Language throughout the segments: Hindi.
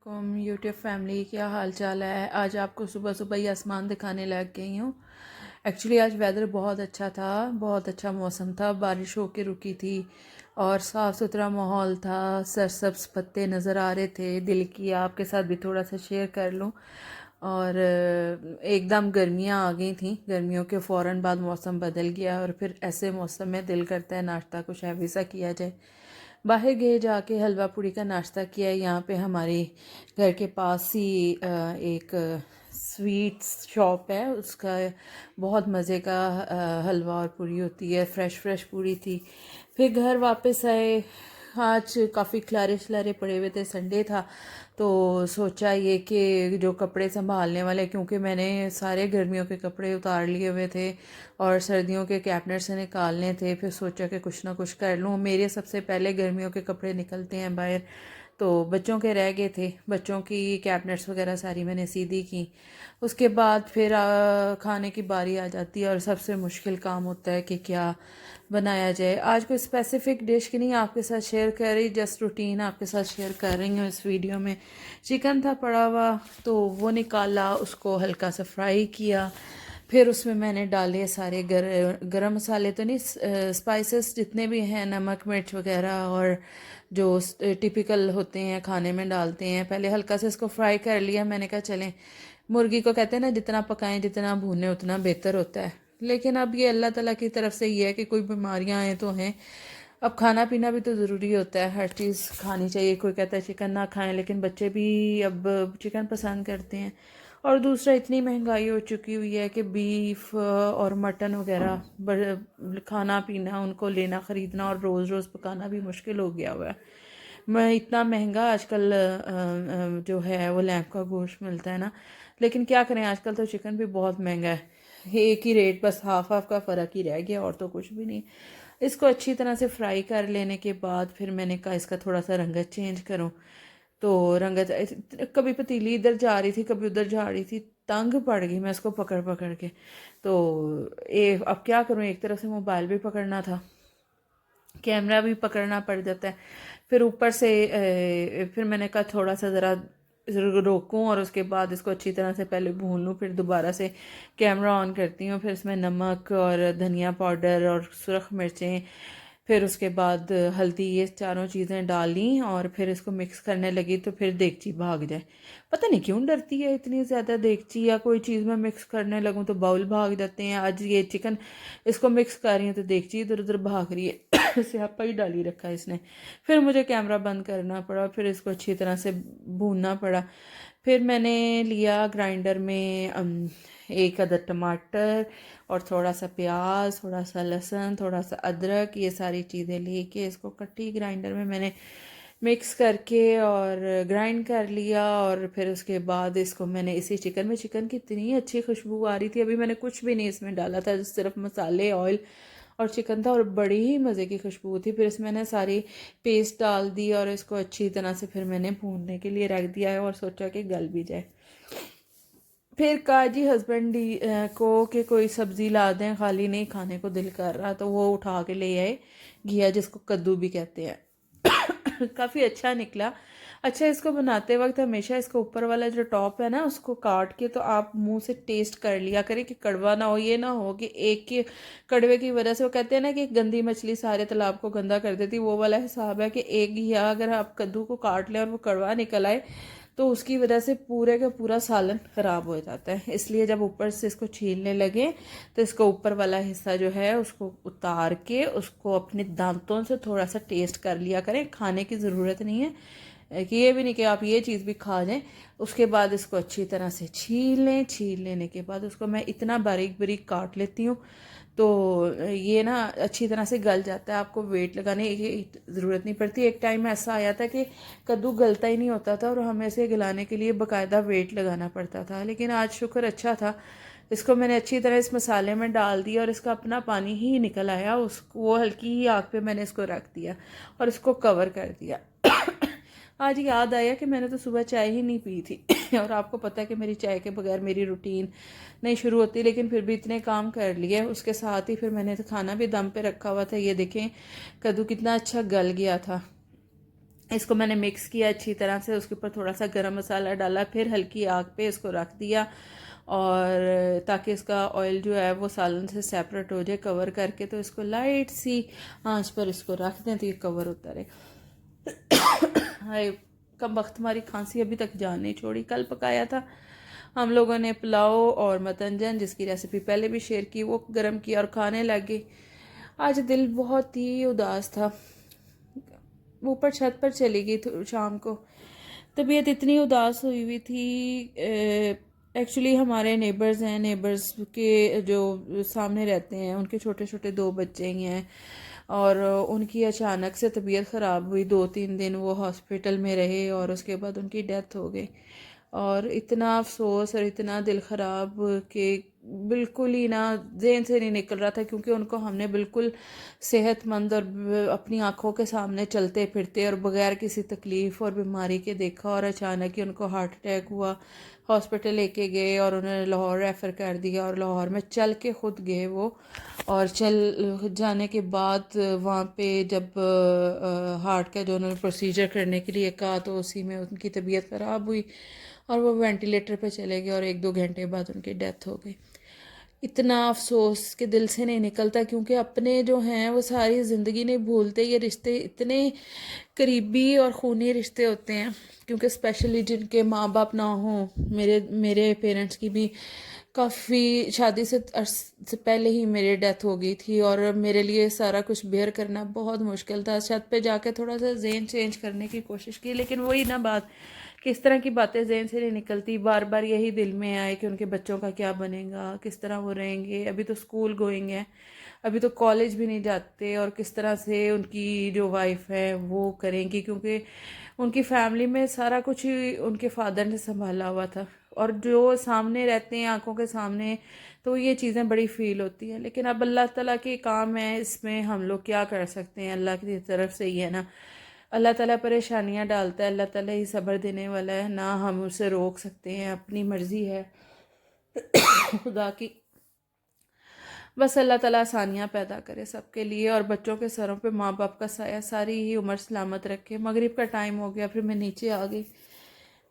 वालेकुम यूट्यूब फैमिली, क्या हाल चाल है। आज आपको सुबह सुबह ही आसमान दिखाने लग गई हूँ। एक्चुअली आज वेदर बहुत अच्छा था, बहुत अच्छा मौसम था, बारिश होके रुकी थी और साफ़ सुथरा माहौल था। सरसब्ज पत्ते नज़र आ रहे थे। दिल की आपके साथ भी थोड़ा सा शेयर कर लूँ। और एकदम गर्मियाँ आ गई थी। गर्मियों के फ़ौरन बाद मौसम बदल गया और फिर ऐसे मौसम में दिल करता है नाश्ता कुछ हैवी सा किया जाए। बाहर गए, जाके हलवा पूड़ी का नाश्ता किया। यहाँ पे हमारे घर के पास ही एक स्वीट्स शॉप है, उसका बहुत मज़े का हलवा और पूड़ी होती है। फ्रेश फ्रेश पूड़ी थी। फिर घर वापस आए। आज काफ़ी खलारे शलारे पड़े हुए थे, संडे था तो सोचा ये कि जो कपड़े संभालने वाले, क्योंकि मैंने सारे गर्मियों के कपड़े उतार लिए हुए थे और सर्दियों के कैबिनेट से निकालने थे। फिर सोचा कि कुछ ना कुछ कर लूँ। मेरे सबसे पहले गर्मियों के कपड़े निकलते हैं बाहर, तो बच्चों के रह गए थे। बच्चों की कैबिनेट्स वगैरह सारी मैंने सीधी की। उसके बाद फिर खाने की बारी आ जाती है और सबसे मुश्किल काम होता है कि क्या बनाया जाए। आज कोई स्पेसिफिक डिश की नहीं आपके साथ शेयर कर रही, जस्ट रूटीन आपके साथ शेयर कर रही हूँ इस वीडियो में। चिकन था पड़ा हुआ तो वो निकाला, उसको हल्का सा फ्राई किया। फिर उसमें मैंने डाले सारे गरम मसाले तो नहीं, स्पाइसेस जितने भी हैं, नमक मिर्च वगैरह और जो टिपिकल होते हैं खाने में डालते हैं। पहले हल्का से इसको फ्राई कर लिया। मैंने कहा चलें, मुर्गी को कहते हैं ना, जितना पकाएं जितना भूनें उतना बेहतर होता है। लेकिन अब ये अल्लाह ताला की तरफ से ये है कि कोई बीमारियां आए तो हैं। अब खाना पीना भी तो ज़रूरी होता है, हर चीज़ खानी चाहिए। कोई कहता है चिकन ना खाएं, लेकिन बच्चे भी अब चिकन पसंद करते हैं। और दूसरा, इतनी महंगाई हो चुकी हुई है कि बीफ और मटन वगैरह खाना पीना, उनको लेना ख़रीदना और रोज़ रोज़ पकाना भी मुश्किल हो गया हुआ है। मैं इतना महंगा आजकल जो है वो लैम्प का गोश्त मिलता है ना। लेकिन क्या करें, आजकल तो चिकन भी बहुत महंगा है। एक ही रेट, बस हाफ हाफ का फ़र्क ही रह गया और तो कुछ भी नहीं। इसको अच्छी तरह से फ्राई कर लेने के बाद फिर मैंने कहा इसका थोड़ा सा रंगत चेंज करूँ। तो रंगत, कभी पतीली इधर जा रही थी कभी उधर जा रही थी, तंग पड़ गई मैं इसको पकड़ पकड़ के। तो अब क्या करूँ, एक तरफ से मोबाइल भी पकड़ना था, कैमरा भी पकड़ना पड़ जाता है। फिर ऊपर से फिर मैंने कहा थोड़ा सा ज़रा रोकूं और उसके बाद इसको अच्छी तरह से पहले भून लूँ। फिर दोबारा से कैमरा ऑन करती हूँ। फिर इसमें नमक और धनिया पाउडर और सुरख मिर्चें, फिर उसके बाद हल्दी, ये चारों चीज़ें डाली और फिर इसको मिक्स करने लगी। तो फिर देगची भाग जाए, पता नहीं क्यों डरती है इतनी ज़्यादा देगची, या कोई चीज़ में मिक्स करने लगूँ तो बाउल भाग जाते हैं। आज ये चिकन इसको मिक्स कर रही हूँ तो देगची इधर उधर भाग रही है। स्यापा ही डाली रखा है इसने। फिर मुझे कैमरा बंद करना पड़ा, फिर इसको अच्छी तरह से भूनना पड़ा। फिर मैंने लिया ग्राइंडर में एक अदर टमाटर और थोड़ा सा प्याज, थोड़ा सा लहसुन, थोड़ा सा अदरक, ये सारी चीज़ें लेके इसको कट्टी ग्राइंडर में मैंने मिक्स करके और ग्राइंड कर लिया। और फिर उसके बाद इसको मैंने इसी चिकन में, चिकन की इतनी अच्छी खुशबू आ रही थी, अभी मैंने कुछ भी नहीं इसमें डाला था, सिर्फ मसाले, ऑयल और चिकन था और बड़ी ही मज़े की खुशबू थी। फिर इसमें मैंने सारी पेस्ट डाल दी और इसको अच्छी तरह से फिर मैंने भूनने के लिए रख दिया है और सोचा कि गल भी जाए। फिर कहा जी हस्बैंड को कि कोई सब्ज़ी ला दें, खाली नहीं खाने को दिल कर रहा, तो वो उठा के ले आए घिया, जिसको कद्दू भी कहते हैं। काफ़ी अच्छा निकला। अच्छा, इसको बनाते वक्त हमेशा इसको ऊपर वाला जो टॉप है ना, उसको काट के तो आप मुंह से टेस्ट कर लिया करें कि कड़वा ना हो। ये ना हो कि एक के कड़वे की वजह से, वो कहते हैं ना कि गंदी मछली सारे तालाब को गंदा कर देती, वो वाला हिसाब है कि एक घिया अगर आप कद्दू को काट लें और वो कड़वा निकल आए तो उसकी वजह से पूरे का पूरा सालन ख़राब हो जाता है। इसलिए जब ऊपर से इसको छीलने लगे तो इसको ऊपर वाला हिस्सा जो है उसको उतार के उसको अपने दांतों से थोड़ा सा टेस्ट कर लिया करें। खाने की ज़रूरत नहीं है कि ये भी नहीं कि आप ये चीज़ भी खा जाएं। उसके बाद इसको अच्छी तरह से छील लें। छील लेने के बाद उसको मैं इतना बारीक बारीक काट लेती हूँ तो ये ना अच्छी तरह से गल जाता है। आपको वेट लगाने की ज़रूरत नहीं पड़ती। एक टाइम ऐसा आया था कि कद्दू गलता ही नहीं होता था और हमें इसे गलाने के लिए बाकायदा वेट लगाना पड़ता था, लेकिन आज शुक्र अच्छा था, इसको मैंने अच्छी तरह इस मसाले में डाल दिया और इसका अपना पानी ही निकल आया। वो हल्की ही आग पे मैंने इसको रख दिया और इसको कवर कर दिया। आज याद आया कि मैंने तो सुबह चाय ही नहीं पी थी और आपको पता है कि मेरी चाय के बगैर मेरी रूटीन नहीं शुरू होती, लेकिन फिर भी इतने काम कर लिए। उसके साथ ही फिर मैंने तो खाना भी दम पे रखा हुआ था। ये देखें कद्दू कितना अच्छा गल गया था। इसको मैंने मिक्स किया अच्छी तरह से, उसके ऊपर थोड़ा सा गरम मसाला डाला, फिर हल्की आग पे इसको रख दिया, और ताकि इसका ऑयल जो है वो सालन से सेपरेट हो जाए कवर करके। तो इसको लाइट सी आंच पर इसको रख दें तो ये कवर होता रहे। हाय, कम वक्त हमारी खांसी अभी तक जान नहीं छोड़ी। कल पकाया था हम लोगों ने पुलाव और मतंजन, जिसकी रेसिपी पहले भी शेयर की, वो गर्म किया और खाने लग गई। आज दिल बहुत ही उदास था, ऊपर छत पर चली गई शाम को। तबीयत इतनी उदास हुई हुई थी। एक्चुअली हमारे नेबर्स हैं, नेबर्स के जो सामने रहते हैं उनके छोटे छोटे दो बच्चे ही हैं, और उनकी अचानक से तबीयत ख़राब हुई। 2-3 दिन वो हॉस्पिटल में रहे और उसके बाद उनकी डेथ हो गई। और इतना अफसोस और इतना दिल ख़राब कि बिल्कुल ही ना ज़हन से नहीं निकल रहा था, क्योंकि उनको हमने बिल्कुल सेहतमंद और अपनी आंखों के सामने चलते फिरते और बगैर किसी तकलीफ़ और बीमारी के देखा, और अचानक ही उनको हार्ट अटैक हुआ। हॉस्पिटल लेके गए और उन्होंने लाहौर रेफ़र कर दिया, और लाहौर में चल के खुद गए वो। और चल जाने के बाद वहाँ पे जब हार्ट का जो उन्होंने प्रोसीजर करने के लिए कहा, तो उसी में उनकी तबीयत ख़राब हुई और वो वेंटिलेटर पे चले गए, और 1-2 घंटे बाद उनकी डेथ हो गई। इतना अफसोस के दिल से नहीं निकलता, क्योंकि अपने जो हैं वो सारी ज़िंदगी नहीं भूलते। ये रिश्ते इतने करीबी और खूनी रिश्ते होते हैं, क्योंकि स्पेशली जिनके माँ बाप ना हों। मेरे मेरे पेरेंट्स की भी काफ़ी शादी से पहले ही मेरी डेथ हो गई थी, और मेरे लिए सारा कुछ बेयर करना बहुत मुश्किल था। छत पे जाके थोड़ा सा जहन चेंज करने की कोशिश की, लेकिन वही ना बात, किस तरह की बातें जहन से नहीं निकलती। बार बार यही दिल में आए कि उनके बच्चों का क्या बनेगा, किस तरह वो रहेंगे। अभी तो स्कूल गोइंग है, अभी तो कॉलेज भी नहीं जाते, और किस तरह से उनकी जो वाइफ है वो करेंगी, क्योंकि उनकी फैमिली में सारा कुछ ही उनके फादर ने संभाला हुआ था। और जो सामने रहते हैं आंखों के सामने, तो ये चीज़ें बड़ी फील होती हैं। लेकिन अब अल्लाह ताला के काम है, इसमें हम लोग क्या कर सकते हैं, अल्लाह की तरफ से ही है ना। अल्लाह ताला परेशानियां डालता है, अल्लाह ताला ही सब्र देने वाला है ना, हम उसे रोक सकते हैं, अपनी मर्ज़ी है खुदा की। बस अल्लाह ताला आसानियाँ पैदा करे सबके लिए, और बच्चों के सरों पे माँ बाप का साया सारी ही उम्र सलामत रखे। मगरिब का टाइम हो गया, फिर मैं नीचे आ गई,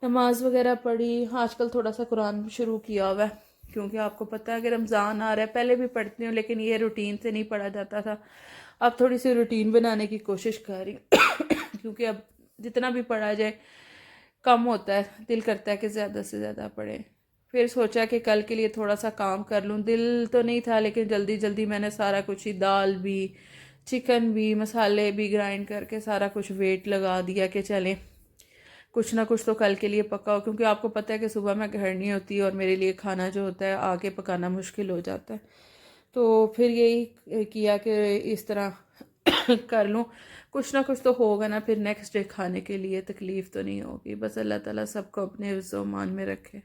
नमाज वगैरह पढ़ी। आजकल थोड़ा सा कुरान शुरू किया हुआ है, क्योंकि आपको पता है कि रमज़ान आ रहा है। पहले भी पढ़ती हूँ, लेकिन ये रूटीन से नहीं पढ़ा जाता था। अब थोड़ी सी रूटीन बनाने की कोशिश कर रही हूँ क्योंकि अब जितना भी पढ़ा जाए कम होता है, दिल करता है कि ज़्यादा से ज़्यादा पढ़े। फिर सोचा कि कल के लिए थोड़ा सा काम कर लूँ। दिल तो नहीं था, लेकिन जल्दी जल्दी मैंने सारा कुछ ही, दाल भी, चिकन भी, मसाले भी ग्राइंड करके सारा कुछ वेट लगा दिया कि चलें कुछ ना कुछ तो कल के लिए पकाओ, क्योंकि आपको पता है कि सुबह मैं घर नहीं होती और मेरे लिए खाना जो होता है आके पकाना मुश्किल हो जाता है। तो फिर यही किया कि इस तरह कर लूँ, कुछ ना कुछ तो होगा ना, फिर नेक्स्ट डे खाने के लिए तकलीफ़ तो नहीं होगी। बस अल्लाह ताला सबको अपने इज़्ज़ो मान में रखे।